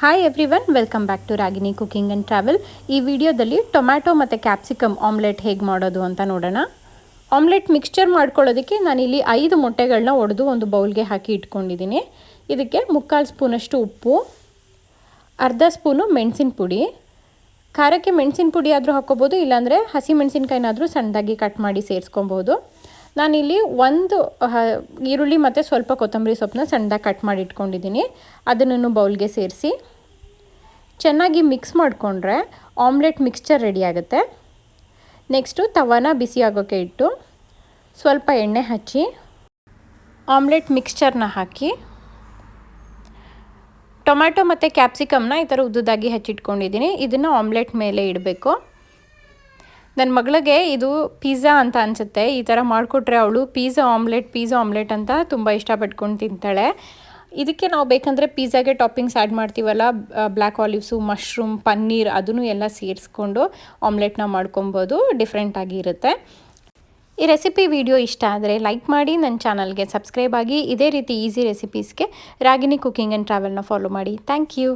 Hi everyone, welcome back to Ragini cooking and travel. ಈ ವಿಡಿಯೋದಲ್ಲಿ tomato ಮತ್ತು ಕ್ಯಾಪ್ಸಿಕಮ್ ಆಮ್ಲೆಟ್ ಹೇಗೆ ಮಾಡೋದು ಅಂತ ನೋಡೋಣ. ಆಮ್ಲೆಟ್ ಮಿಕ್ಸ್ಚರ್ ಮಾಡ್ಕೊಳ್ಳೋದಕ್ಕೆ ನಾನಿಲ್ಲಿ 5 ಮೊಟ್ಟೆಗಳನ್ನ ಒಡೆದು ಒಂದು ಬೌಲ್ಗೆ ಹಾಕಿ ಇಟ್ಕೊಂಡಿದ್ದೀನಿ. ಇದಕ್ಕೆ 3/4 ಸ್ಪೂನಷ್ಟು ಉಪ್ಪು, ಅರ್ಧ ಸ್ಪೂನು ಮೆಣಸಿನ ಪುಡಿ. ಖಾರಕ್ಕೆ ಮೆಣಸಿನ ಪುಡಿ ಆದರೂ ಹಾಕ್ಕೋಬೋದು, ಇಲ್ಲಾಂದರೆ ಹಸಿ ಮೆಣಸಿನ್ಕಾಯಿನಾದರೂ ಸಣ್ಣದಾಗಿ ಕಟ್ ಮಾಡಿ ಸೇರಿಸ್ಕೊಬೋದು. ನಾನಿಲ್ಲಿ ಒಂದು ಈರುಳ್ಳಿ ಮತ್ತು ಸ್ವಲ್ಪ ಕೊತ್ತಂಬರಿ ಸೊಪ್ಪನ್ನ ಸಣ್ಣದಾಗಿ ಕಟ್ ಮಾಡಿ ಇಟ್ಕೊಂಡಿದ್ದೀನಿ. ಅದನ್ನು ಬೌಲ್ಗೆ ಸೇರಿಸಿ ಚೆನ್ನಾಗಿ ಮಿಕ್ಸ್ ಮಾಡಿಕೊಂಡ್ರೆ ಆಮ್ಲೆಟ್ ಮಿಕ್ಸ್ಚರ್ ರೆಡಿ ಆಗುತ್ತೆ. ನೆಕ್ಸ್ಟು ತವಾನ ಬಿಸಿ ಆಗೋಕ್ಕೆ ಇಟ್ಟು ಸ್ವಲ್ಪ ಎಣ್ಣೆ ಹಚ್ಚಿ ಆಮ್ಲೆಟ್ ಮಿಕ್ಸ್ಚರ್ನ ಹಾಕಿ ಟೊಮ್ಯಾಟೊ ಮತ್ತು ಕ್ಯಾಪ್ಸಿಕಮ್ನ ಈ ಥರ ಉದ್ದುದಾಗಿ ಹಚ್ಚಿಟ್ಕೊಂಡಿದ್ದೀನಿ. ಇದನ್ನು ಆಮ್ಲೆಟ್ ಮೇಲೆ ಇಡಬೇಕು. ನನ್ನ ಮಗಳಿಗೆ ಇದು ಪಿಜ್ಜಾ ಅಂತ ಅನಿಸುತ್ತೆ. ಈ ಥರ ಮಾಡಿಕೊಟ್ರೆ ಅವಳು ಪಿಜ್ಜಾ ಆಮ್ಲೆಟ್ ಅಂತ ತುಂಬ ಇಷ್ಟಪಟ್ಕೊಂಡು ತಿಂತಾಳೆ. ಇದಕ್ಕೆ ನಾವು ಬೇಕಂದರೆ ಪಿಜ್ಜಾಗೆ ಟಾಪಿಂಗ್ಸ್ ಆ್ಯಡ್ ಮಾಡ್ತೀವಲ್ಲ, ಬ್ಲ್ಯಾಕ್ ಆಲಿವ್ಸು, ಮಶ್ರೂಮ್, ಪನ್ನೀರ್, ಅದನ್ನು ಎಲ್ಲ ಸೇರಿಸ್ಕೊಂಡು ಆಮ್ಲೆಟ್ನ ಮಾಡ್ಕೊಬೋದು. ಡಿಫ್ರೆಂಟಾಗಿ ಇರುತ್ತೆ. ಈ ರೆಸಿಪಿ ವಿಡಿಯೋ ಇಷ್ಟ ಆದರೆ ಲೈಕ್ ಮಾಡಿ, ನನ್ನ ಚಾನಲ್ಗೆ ಸಬ್ಸ್ಕ್ರೈಬ್ ಆಗಿ. ಇದೇ ರೀತಿ ಈಸಿ ರೆಸಿಪೀಸ್ಗೆ ರಾಗಿನಿ ಕುಕಿಂಗ್ ಆ್ಯಂಡ್ ಟ್ರಾವೆಲ್ನ ಫಾಲೋ ಮಾಡಿ. Thank you.